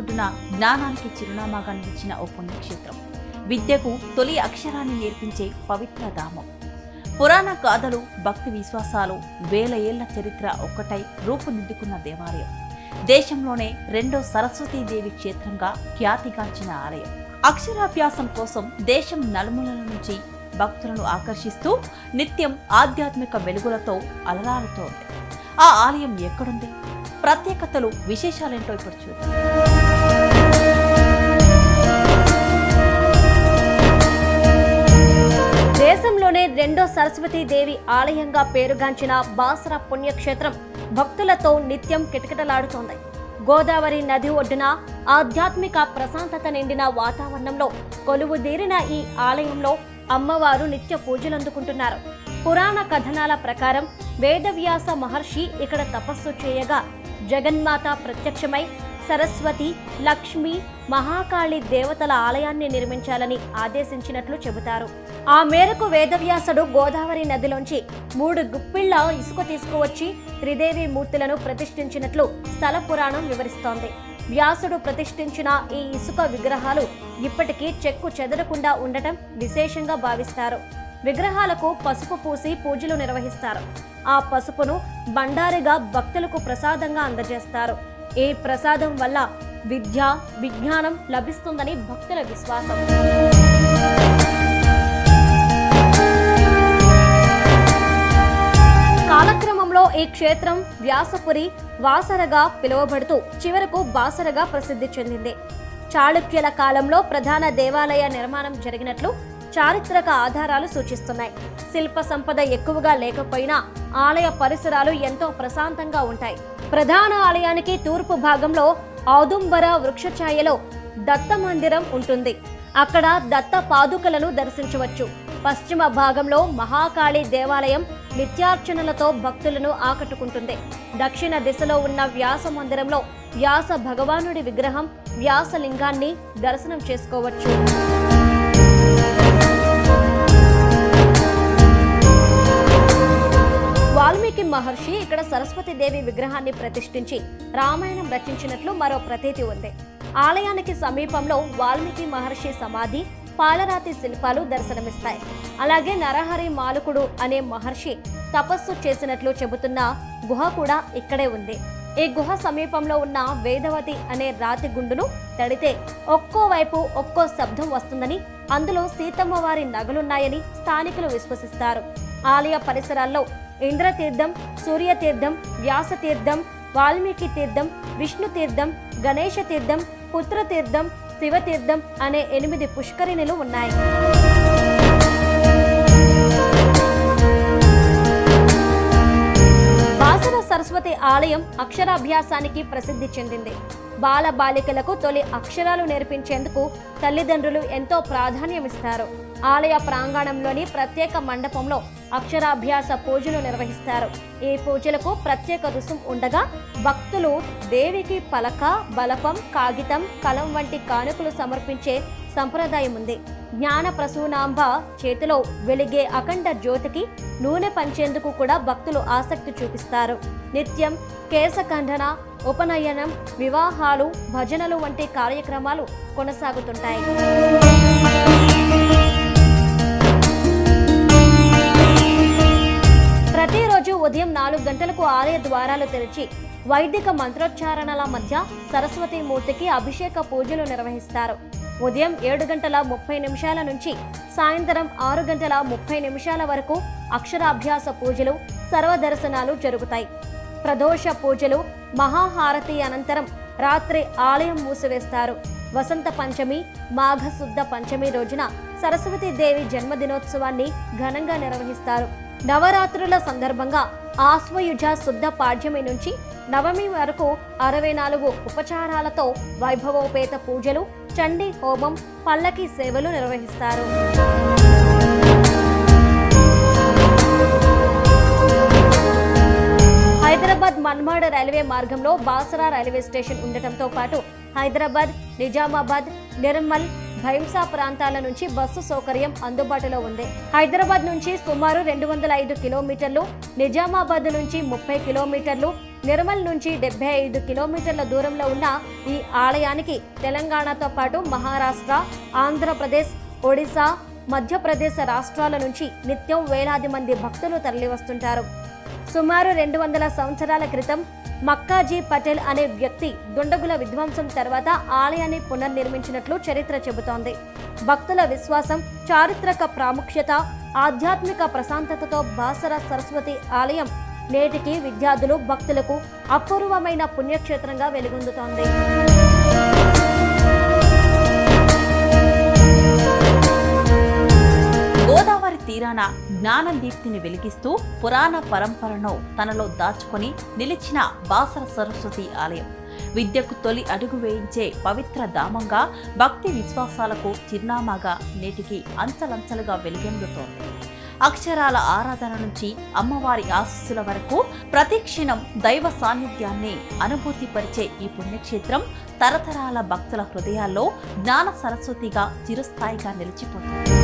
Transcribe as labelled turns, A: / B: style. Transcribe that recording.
A: ఒడ్డున జ్ఞానానికి చిరునామాగా నిలిచిన ఓ పుణ్యక్షేత్రం. విద్యకు తొలి అక్షరాన్ని నేర్పించే పవిత్ర ధామం. పురాణ గాథలు, భక్తి విశ్వాసాలు, వేల ఏళ్ల చరిత్ర ఒక్కటై రూపుదిద్దుకున్న దేవాలయం. దేశంలోనే రెండో సరస్వతీదేవి క్షేత్రంగా ఖ్యాతిగాంచిన ఆలయం. అక్షరాభ్యాసం కోసం దేశం నలుమూలల నుంచి భక్తులను ఆకర్షిస్తూ నిత్యం ఆధ్యాత్మిక వెలుగులతో అలరారుతోంది. ఆ ఆలయం ఎక్కడుంది? ప్రత్యేకతలు, విశేషాలేంటో ఇప్పుడు చూద్దాం.
B: దేశంలోనే రెండో సరస్వతీదేవి ఆలయంగా పేరుగాంచిన బాసర పుణ్యక్షేత్రం భక్తులతో నిత్యం కిటకిటలాడుతోంది. గోదావరి నది ఒడ్డున ఆధ్యాత్మిక ప్రశాంతత నిండిన వాతావరణంలో కొలువుదీరిన ఈ ఆలయంలో అమ్మవారు నిత్య పూజలందుకుంటున్నారు. పురాణ కథనాల ప్రకారం వేదవ్యాస మహర్షి ఇక్కడ తపస్సు చేయగా జగన్మాత ప్రత్యక్షమై సరస్వతి, లక్ష్మి, మహాకాళి దేవతల ఆలయాన్ని నిర్మించాలని ఆదేశించినట్లు చెబుతారు. ఆ మేరకు వేదవ్యాసుడు గోదావరి నదిలోంచి 3 గుప్పిళ్ల ఇసుక తీసుకువచ్చి త్రిదేవి మూర్తులను ప్రతిష్ఠించినట్లు స్థల పురాణం వివరిస్తోంది. వ్యాసుడు ప్రతిష్ఠించిన ఈ ఇసుక విగ్రహాలు ఇప్పటికీ చెక్కు చెదరకుండా ఉండటం విశేషంగా భావిస్తారు. విగ్రహాలకు పసుపు పూసి పూజలు నిర్వహిస్తారు. ఆ పసుపును బండారిగా భక్తులకు ప్రసాదంగా అందజేస్తారు. ఈ ప్రసాదం వల్ల విద్య, విజ్ఞానం లభిస్తుందని భక్తుల విశ్వాసం. కాలక్రమంలో ఈ క్షేత్రం వ్యాసపురి, వాసరగా పిలువబడుతూ చివరకు బాసరగా ప్రసిద్ధి చెందింది. చాళుక్యుల కాలంలో ప్రధాన దేవాలయ నిర్మాణం జరిగినట్లు చారిత్రక ఆధారాలు సూచిస్తున్నాయి. శిల్ప సంపద ఎక్కువగా లేకపోయినా ఆలయ పరిసరాలు ఎంతో ప్రశాంతంగా ఉంటాయి. ప్రధాన ఆలయానికి తూర్పు భాగంలో ఔదుంబర వృక్షఛాయలో దత్త మందిరం ఉంటుంది. అక్కడ దత్త పాదుకలను దర్శించవచ్చు. పశ్చిమ భాగంలో మహాకాళి దేవాలయం నిత్యార్చనలతో భక్తులను ఆకట్టుకుంటుంది. దక్షిణ దిశలో ఉన్న వ్యాస మందిరంలో వ్యాస భగవానుడి విగ్రహం, వ్యాసలింగాన్ని దర్శనం చేసుకోవచ్చు. వాల్మీకి మహర్షి ఇక్కడ సరస్వతీదేవి విగ్రహాన్ని ప్రతిష్ఠించి రామాయణం రచించినట్లు మరో ప్రతీతి ఉంది. ఆలయానికి సమీపంలో వాల్మీకి మహర్షి సమాధి, పాలరాతి శిల్పాలు దర్శనమిస్తాయి. అలాగే నరహరి మాలుకుడు అనే మహర్షి తపస్సు చేసినట్లు చెబుతున్న గుహ కూడా ఇక్కడే ఉంది. ఈ గుహ సమీపంలో ఉన్న వేదవతి అనే రాతి గుండును తడితే ఒక్కో వైపు ఒక్కో శబ్దం వస్తుందని, అందులో సీతమ్మ వారి నగలున్నాయని స్థానికులు విశ్వసిస్తారు. ఆలయ పరిసరాల్లో ఇంద్రతీర్థం, సూర్యతీర్థం, వ్యాసతీర్థం, వాల్మీకి తీర్థం, విష్ణు తీర్థం, గణేష తీర్థం, పుత్రతీర్థం, శివతీర్థం అనే 8 పుష్కరిణులు ఉన్నాయి. బాసర సరస్వతి ఆలయం అక్షరాభ్యాసానికి ప్రసిద్ధి చెందింది. బాల బాలికలకు తొలి అక్షరాలు నేర్పించేందుకు తల్లిదండ్రులు ఎంతో ప్రాధాన్యమిస్తారు. ఆలయ ప్రాంగణంలోని ప్రత్యేక మండపంలో అక్షరాభ్యాస పూజలు నిర్వహిస్తారు. ఈ పూజలకు ప్రత్యేక రుసుం ఉండగా భక్తులు దేవికి పలక, బలపం, కాగితం, కలం వంటి కానుకలు సమర్పించే సంప్రదాయం ఉంది. జ్ఞాన ప్రసూనాంబ చేతిలో వెలిగే అఖండ జ్యోతికి నూనె పంచేందుకు కూడా భక్తులు ఆసక్తి చూపిస్తారు. నిత్యం కేశఖండన, ఉపనయనం, వివాహాలు, భజనలు వంటి కార్యక్రమాలు కొనసాగుతుంటాయి. ప్రతిరోజు ఉదయం 4 గంటలకు ఆలయ ద్వారాలు తెరిచి వైదిక మంత్రోచ్చారణల మధ్య సరస్వతీ మూర్తికి అభిషేక పూజలు నిర్వహిస్తారు. ఉదయం 7:30 నుంచి సాయంత్రం 6:30 వరకు అక్షరాభ్యాస పూజలు, సర్వదర్శనాలు జరుగుతాయి. ప్రదోష పూజలు, మహాహారతి అనంతరం రాత్రి ఆలయం మూసివేస్తారు. వసంత పంచమి, మాఘశుద్ధ పంచమి రోజున సరస్వతీదేవి జన్మదినోత్సవాన్ని ఘనంగా నిర్వహిస్తారు. నవరాత్రుల సందర్భంగా ఆశ్వయుజ శుద్ధ పాడ్యమి నుంచి నవమి వరకు 64 ఉపచారాలతో వైభవోపేత పూజలు, చండీ హోమం, పల్లకి సేవలు నిర్వహిస్తారు. హైదరాబాద్ మన్మాడ్ రైల్వే మార్గంలో బాసరా రైల్వే స్టేషన్ ఉండటంతో పాటు హైదరాబాద్, నిజామాబాద్, నిర్మల్, భైంసా ప్రాంతాల నుంచి బస్సు సౌకర్యం అందుబాటులో ఉంది. హైదరాబాద్ నుంచి సుమారు 205 కిలోమీటర్లు, నిజామాబాద్ నుంచి 30 కిలోమీటర్లు, నిర్మల్ నుంచి 75 కిలోమీటర్ల దూరంలో ఉన్న ఈ ఆలయానికి తెలంగాణతో పాటు మహారాష్ట్ర, ఆంధ్రప్రదేశ్, ఒడిశా, మధ్యప్రదేశ్ రాష్ట్రాల నుంచి నిత్యం వేలాది మంది భక్తులు తరలివస్తుంటారు. సుమారు 200 సంవత్సరాల క్రితం మక్కాజీ పటేల్ అనే వ్యక్తి దుండగుల విధ్వంసం తర్వాత ఆలయాన్ని పునర్నిర్మించినట్లు చరిత్ర చెబుతోంది. భక్తుల విశ్వాసం, చారిత్రక ప్రాముఖ్యత, ఆధ్యాత్మిక ప్రశాంతతతో బాసర సరస్వతి ఆలయం నేటికి విద్యార్థులు, భక్తులకు అపూర్వమైన పుణ్యక్షేత్రంగా వెలుగొందుతోంది.
A: గోదావరి తీరాన జ్ఞానదీప్తిని వెలిగిస్తూ పురాణ పరంపరను తనలో దాచుకొని నిలిచిన బాసర సరస్వతి ఆలయం విద్యకు తొలి అడుగు వేయించే పవిత్ర ధామంగా, భక్తి విశ్వాసాలకు చిరునామాగా నేటికి అంచలంచలుగా వెలుగొందుతోంది. అక్షరాల ఆరాధన నుంచి అమ్మవారి ఆశీస్సుల వరకు ప్రతిక్షణం దైవ సాన్నిధ్యాన్ని అనుభూతిపరిచే ఈ పుణ్యక్షేత్రం తరతరాల భక్తుల హృదయాల్లో జ్ఞాన సరస్వతిగా చిరస్థాయిగా నిలిచిపోతుంది.